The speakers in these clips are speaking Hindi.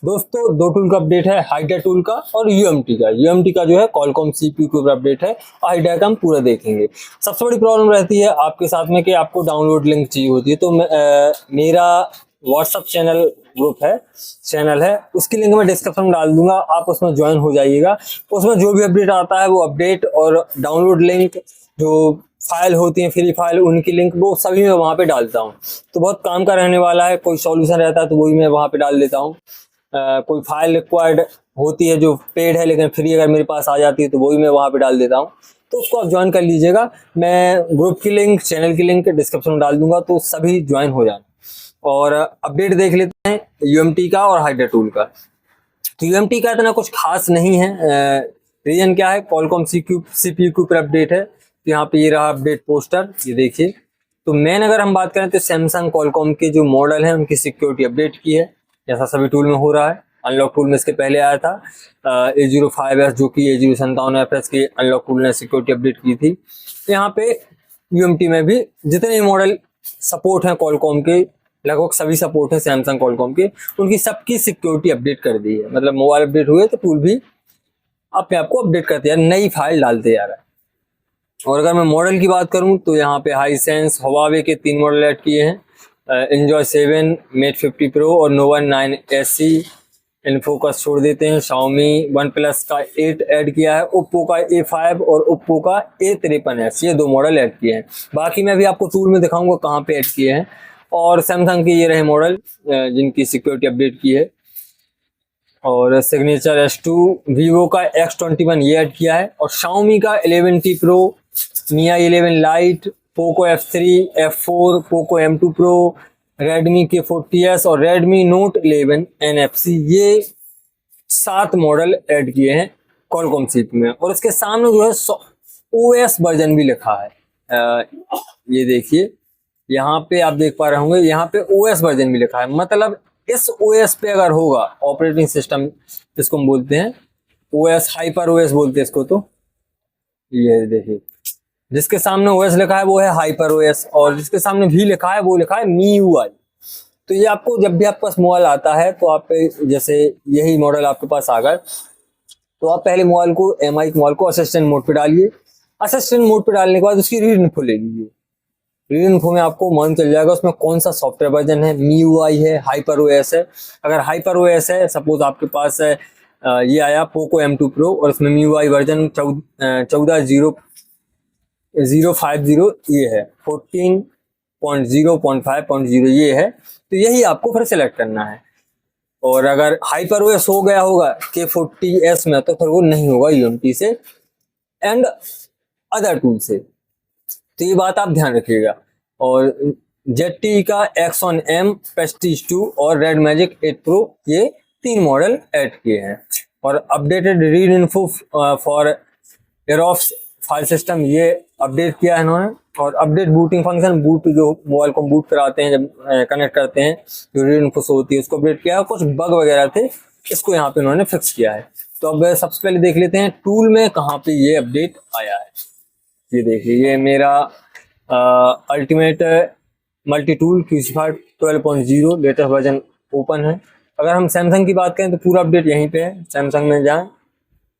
दोस्तों दो टूल का अपडेट है, हाइड्रा टूल का और यूएमटी का। यूएमटी का जो है कॉलकॉम सीपीयू के ऊपर अपडेट है, हाइड्रा का हम पूरा देखेंगे। सबसे बड़ी प्रॉब्लम रहती है आपके साथ में कि आपको डाउनलोड लिंक चाहिए होती है। तो मेरा व्हाट्सअप चैनल है, उसकी लिंक मैं डिस्क्रिप्शन में डाल दूंगा, आप उसमें ज्वाइन हो जाइएगा। उसमें जो भी अपडेट आता है वो अपडेट और डाउनलोड लिंक, जो फाइल होती है फ्री फाइल, उनकी लिंक वो सभी मैं वहाँ पे डालता हूँ। तो बहुत काम का रहने वाला है। कोई सॉल्यूशन रहता है तो वही मैं वहाँ पे डाल देता हूँ। कोई फाइल रिक्वायर्ड होती है जो पेड है लेकिन फ्री अगर मेरे पास आ जाती है तो वही मैं वहाँ पे डाल देता हूँ। तो उसको आप ज्वाइन कर लीजिएगा। मैं ग्रुप की लिंक, चैनल की लिंक डिस्क्रिप्शन में डाल दूंगा, तो सभी ज्वाइन हो जाए। और अपडेट देख लेते हैं यूएमटी का और हाइड्रा टूल का। तो यूएमटी का इतना कुछ खास नहीं है। रीजन क्या है, कॉलकॉम सीपीयू के ऊपर अपडेट है। तो यहाँ पे ये रहा अपडेट पोस्टर, ये देखिए। तो मेन अगर हम बात करें तो सैमसंग कॉलकॉम के जो मॉडल है उनकी सिक्योरिटी अपडेट की है, जैसा सभी टूल में हो रहा है। अनलॉक टूल में इसके पहले आया था A05S, जो कि A057FS की अनलॉक टूल ने सिक्योरिटी अपडेट की थी। यहाँ पे यूएमटी में भी जितने मॉडल सपोर्ट हैं कॉलकॉम के, लगभग सभी सपोर्ट हैं सैमसंग कॉलकॉम के, उनकी सबकी सिक्योरिटी अपडेट कर दी है। मतलब मोबाइल अपडेट हुए तो टूल भी अपने आप को अपडेट करते हैं, नई फाइल डालते जा रहा है। और अगर मैं मॉडल की बात करूं तो यहाँ पे हाईसेंस, हुआवे के 3 मॉडल ऐड किए हैं, एंजॉय 7, मेट 50 प्रो और नोवा 9SE। इनफोकस छोड़ देते हैं। शाओमी वन प्लस का 8 ऐड किया है, ओप्पो का A5 और ओप्पो का A53S, ये 2 मॉडल ऐड किए हैं। बाकी मैं भी आपको टूल में दिखाऊंगा कहाँ पे ऐड किए हैं। और सैमसंग के ये रहे मॉडल जिनकी सिक्योरिटी अपडेट की है। और सिग्नेचर S2, वीवो का X21 ये ऐड किया है, और शाओमी का 11T pro, Mi 11 light, Poco F3, F4, Poco M2 pro, Redmi के 40S और रेडमी नोट 11 NFC, ये 7 मॉडल ऐड किए हैं कॉलकॉम सीपीयू में। और इसके सामने जो है OS वर्जन भी लिखा है। ये देखिए, यहाँ पे आप देख पा रहे होंगे, यहाँ पे OS वर्जन भी लिखा है। मतलब इस OS पे अगर होगा, ऑपरेटिंग सिस्टम जिसको हम बोलते हैं OS, हाइपर OS बोलते हैं इसको। तो ये देखिए, जिसके सामने OS लिखा है वो है हाइपर OS, और जिसके सामने भी लिखा है वो लिखा है MIUI। तो ये आपको जब भी आपके पास मोबाइल आता है तो आप जैसे यही मॉडल आपके पास आ गए तो आप पहले मोबाइल को, MI मोबाइल को असिस्टेंट मोड पे डालिए। असिस्टेंट मोड पे डालने के बाद उसकी रीड इन्फो ले लीजिए। रीड इन्फो में आपको मालूम चल जाएगा उसमें कौन सा सॉफ्टवेयर वर्जन है, MIUI है, हाइपर OS है। अगर हाइपर OS है, सपोज आपके पास है ये आया पोको M2 प्रो और इसमें MIUI वर्जन 14.0.50 ये है, 14.0.5.0 ये है। तो यही आपको फिर सेलेक्ट करना है। और अगर हाइपर OS हो गया होगा K40S में तो फिर वो नहीं होगा यूएमटी से एंड अदर टूल से। तो ये बात आप ध्यान रखिएगा। और ZTE का X1M, Prestige 2 और Red Magic 8 Pro, ये 3 मॉडल ऐड किए हैं। और updated read info for EROFS file system, ये अपडेट किया है इन्होंने। और अपडेट बूटिंग फंक्शन, बूट जो मोबाइल को बूट कराते हैं, जब कनेक्ट करते हैं जो रीड इन्फो होती है उसको अपडेट किया है। कुछ बग वगैरह थे, इसको यहाँ पे इन्होंने फिक्स किया है। तो अब सबसे पहले देख लेते हैं टूल में कहाँ पे ये अपडेट आया है। ये देखिए, ये मेरा ultimate multi tool QC5 12.0 latest version open है। अगर हम सैमसंग की बात करें तो पूरा अपडेट यहीं पे है। सैमसंग में जाएं,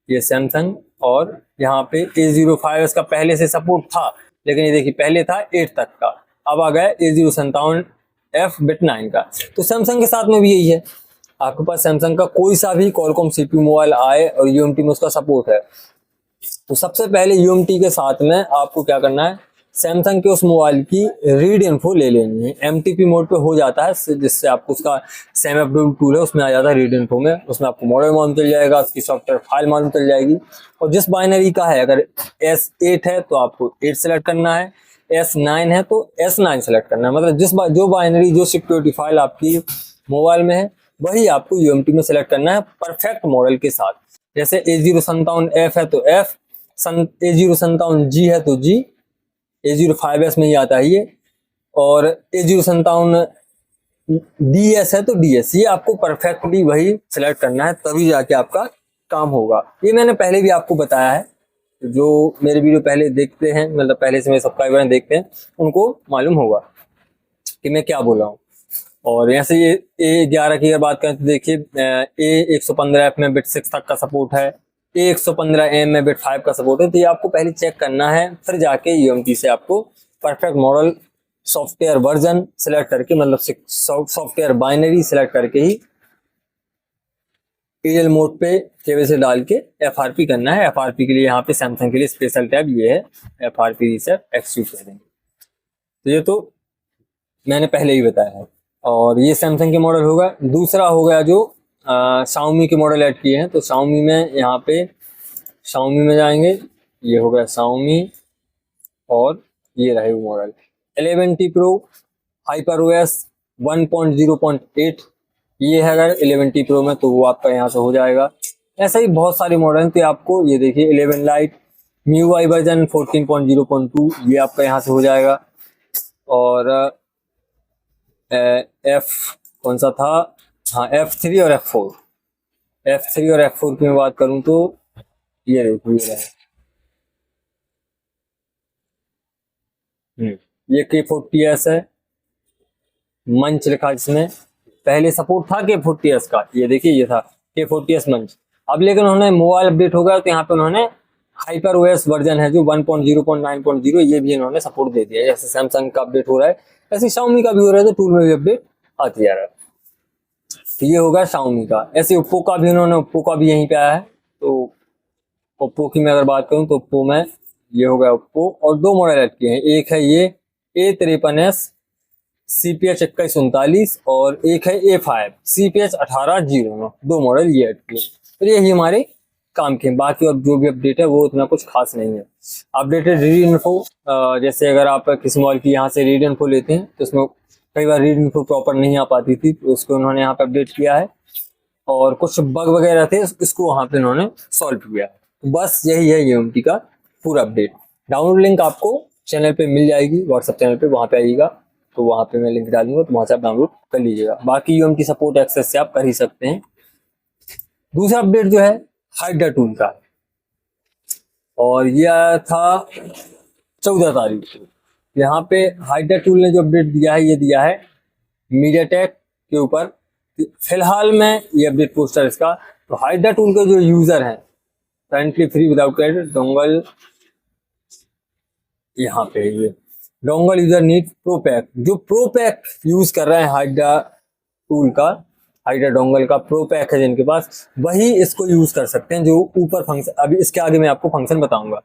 ये सैमसंग, और यहाँ पे A05 का पहले से सपोर्ट था, लेकिन ये देखिए पहले था 8 तक का, अब आ गया A057F बिट 9 का। तो सैमसंग के साथ में भी यही है। आपके पास सैमसंग का कोई सा भी कॉलकॉम सीपीयू मोबाइल आए और यूएमटी में उसका सपोर्ट है, तो सबसे पहले यूएमटी के साथ में आपको क्या करना है, सैमसंग के उस मोबाइल की रीड इन्फो ले लेनी है। MTP मोड पे हो जाता है, जिससे आपको उसका सैम अपडेट टूल है उसमें आ जाता है रीड इन्फो में। उसमें आपको मॉडल मालूम चल जाएगा, उसकी सॉफ्टवेयर फाइल मालूम चल जाएगी। और जिस बाइनरी का है, अगर S8 है तो आपको 8 सेलेक्ट करना है, S9 है तो S9 सेलेक्ट करना है। मतलब जो बाइनरी, जो सिक्योरिटी फाइल आपकी मोबाइल में है वही आपको यूएमटी में सेलेक्ट करना है, परफेक्ट मॉडल के साथ। जैसे A057F है तो F, A057G है तो G, A05S में ही आता है ये, और A057DS है तो DS। ये आपको परफेक्टली वही सिलेक्ट करना है, तभी जाके आपका काम होगा। ये मैंने पहले भी आपको बताया है, जो मेरे वीडियो पहले देखते हैं, मतलब पहले से मेरे सब्सक्राइबर देखते हैं, उनको मालूम होगा कि मैं क्या बोल रहा हूँ। और यहाँ से ये A11 की अगर बात करें तो देखिए A115F में बिट 6 तक का सपोर्ट है, A115M में बिट 5 का सपोर्ट है। तो ये आपको पहले चेक करना है, फिर जाके UMT से आपको perfect model software version select करके, मतलब सॉफ्टवेयर बाइनरी सिलेक्ट करके ही एरियल मोड पे केबल से डाल के FRP करना है। FRP के लिए यहाँ पे सैमसंग के लिए स्पेशल टैब ये है, FRP रीसेट एक्सक्यूट कर देंगे। तो ये तो मैंने पहले ही बताया है। और ये सैमसंग के मॉडल होगा। दूसरा हो गया जो Xiaomi के मॉडल ऐड किए हैं। तो Xiaomi में यहाँ पे Xiaomi में जाएंगे, ये हो गया Xiaomi और ये रहे वो मॉडल 11T Pro HyperOS 1.0.8 ये है अगर 11T Pro में, तो वो आपका यहाँ से हो जाएगा। ऐसा ही बहुत सारे मॉडल हैं। तो आपको ये देखिए 11 Lite MIUI वर्जन 14.0.2 ये आपका यहाँ से हो जाएगा। और F कौन सा था, हाँ F3 और F4, F3 और F4 की मैं बात करूँ तो ये देखो ये रहा, ये K40S है, मंच लिखा जिसमें पहले सपोर्ट था K40S का, ये देखिए ये था K40S मंच। अब लेकिन उन्होंने मोबाइल अपडेट हो गया तो यहाँ पे उन्होंने HyperOS वर्जन है जो 1.0.9.0 ये भी इन्होंने सपोर्ट दे दिया। जैसे सैमसंग का अपडेट हो रहा है ऐसे Xiaomi का भी हो रहा है, तो टूल में भी अपडेट आती जा रहा है। तो ये होगा Xiaomi का। ऐसे Oppo का भी उन्होंने, Oppo का भी यहीं पे आया है। तो Oppo की मैं अगर बात करूँ तो Oppo में ये हो गया Oppo, और दो मॉडल ऐड किए हैं। एक है ये A53s CPH 2139 और एक है A5 CPH 1809, दो मॉडल ये ऐड किए। तो यही हमारे काम के। बाकी और जो भी अपडेट है वो उतना कुछ खास नहीं है। अपडेटेड रीड इन्फो, जैसे अगर आप किसी मॉडल की यहाँ से रीड इन्फो लेते हैं तो उसमें कई बार रीड इन्फो प्रॉपर नहीं आ पाती थी, तो उसको उन्होंने यहाँ पे अपडेट किया है। और कुछ बग वगैरह थे इसको वहाँ पे उन्होंने सॉल्व किया है। तो बस यही है UMT का पूरा अपडेट। डाउनलोड लिंक आपको चैनल पे मिल जाएगी, व्हाट्सएप चैनल पे, वहाँ पे आइएगा तो वहाँ पे मैं लिंक डालूंगा, तो वहाँ से आप डाउनलोड कर लीजिएगा। बाकी UMT सपोर्ट एक्सेस से आप कर ही सकते हैं। दूसरा अपडेट जो है हाइड्रा टूल का, और यह आया था 14 तारीख को। यहाँ पे हाइड्रा टूल ने जो अपडेट दिया है ये दिया है मीडियाटेक के ऊपर। फिलहाल में ये अपडेट पोस्टर इसका। तो हाइड्रा टूल के जो यूजर हैं currently free without credit dongle, यहाँ पे ये dongle user need pro pack, जो प्रो पैक यूज कर रहे हैं हाइड्रा टूल का, हाइड्रा डोंगल का प्रो पैक है जिनके पास, वही इसको यूज कर सकते हैं। जो ऊपर फंक्शन, अभी इसके आगे मैं आपको फंक्शन बताऊंगा।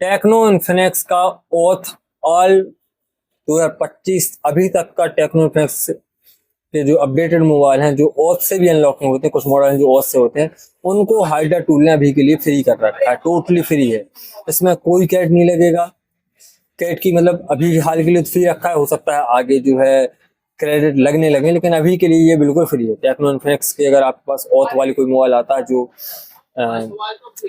टेक्नो इन्फिनिक्स का ऑथ ऑल 2025 अभी तक का टेक्नो इन्फिनिक्स के जो अपडेटेड मोबाइल हैं जो ऑथ से भी अनलॉक नहीं होते, कुछ मॉडल हैं जो ऑथ से होते हैं, उनको हाइड्रा टूल ने अभी के लिए फ्री कर रखा है। टोटली फ्री है, इसमें कोई कैट नहीं लगेगा। कैट की मतलब अभी हाल के लिए फ्री रखा है, हो सकता है आगे जो है क्रेडिट लगने लगे, लेकिन अभी के लिए ये बिल्कुल फ्री है। टेक्नो इन्फिनिक्स के अगर आपके पास ऑथ वाली कोई मोबाइल आता है जो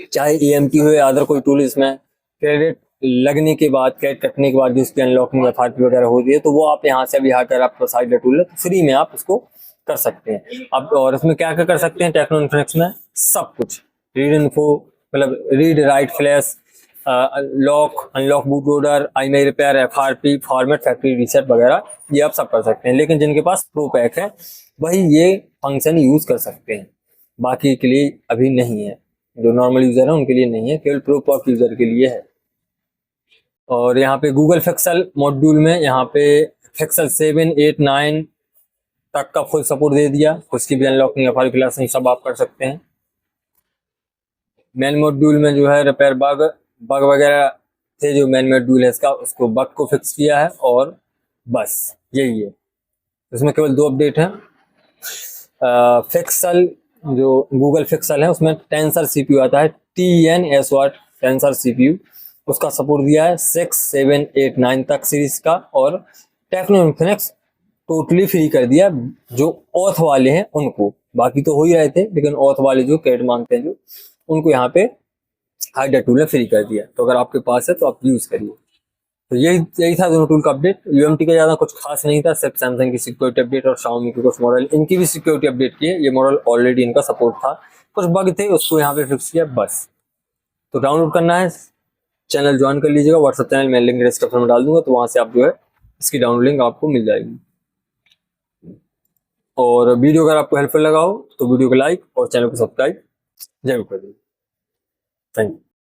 चाहे EMT हो या अदर कोई टूल, इसमें क्रेडिट लगने के बाद, कैट कटने के बाद जो उसकी अनलॉकिंग FRP वगैरह होती है, तो वो आप यहाँ से अभी हाकर आपके पास हाइड्रा टूल है तो फ्री में आप उसको कर सकते हैं। अब और इसमें क्या क्या कर सकते हैं टेक्नो इन्फिनिक्स में, सब कुछ। रीड इन्फो मतलब read write flash, lock unlock boot loader, IMEI repair, FRP format, factory reset वगैरह ये आप सब कर सकते हैं। लेकिन जिनके पास प्रो पैक है वही ये फंक्शन यूज कर सकते हैं, बाकी के लिए अभी नहीं है। जो नॉर्मल यूजर है उनके लिए नहीं है, केवल प्रो पैक यूजर के लिए है। और यहाँ पे गूगल पिक्सल मॉड्यूल में यहाँ पे पिक्सल 7, 8, 9 तक का फुल सपोर्ट दे दिया। उसकी भी अनलॉकिंग FRP क्लासिंग सब आप कर सकते हैं। मेन मॉड्यूल में जो है रिपेयर बग वगैरह थे, जो मेन मॉड्यूल है इसका, उसको बग को फिक्स किया है। और बस यही है, इसमें केवल दो अपडेट हैं। पिक्सल जो गूगल पिक्सल है उसमें टेंसर CPU आता है, TNSWAT टेंसर CPU, उसका सपोर्ट दिया है 6, 7, 8, 9 तक सीरीज का। और टेक्नो इन्फिनिक्स टोटली फ्री कर दिया जो ऑथ वाले हैं उनको, बाकी तो हो ही रहे थे, लेकिन ऑथ वाले जो कैट मांगते हैं जो, उनको यहाँ पे हाइड्रा टूल ने फ्री कर दिया। तो अगर आपके पास है तो आप यूज करिए। तो यही था दोनों टूल का अपडेट। UMT का ज़्यादा कुछ खास नहीं था, सिर्फ सैमसंग की सिक्योरिटी अपडेट और Xiaomi के कुछ मॉडल, इनकी भी सिक्योरिटी अपडेट की है। ये मॉडल ऑलरेडी इनका सपोर्ट था, कुछ बग थे उसको यहाँ पे फिक्स किया बस। तो डाउनलोड करना है, चैनल ज्वाइन कर लीजिएगा। व्हाट्सएप चैनल मैं लिंक डिस्क्रिप्शन में डाल दूंगा, तो वहाँ से आप जो है इसकी डाउनलोड लिंक आपको मिल जाएगी। और वीडियो अगर आपको हेल्पफुल लगा हो तो वीडियो को लाइक और चैनल को सब्सक्राइब जरूर कर दीजिए। Thank you.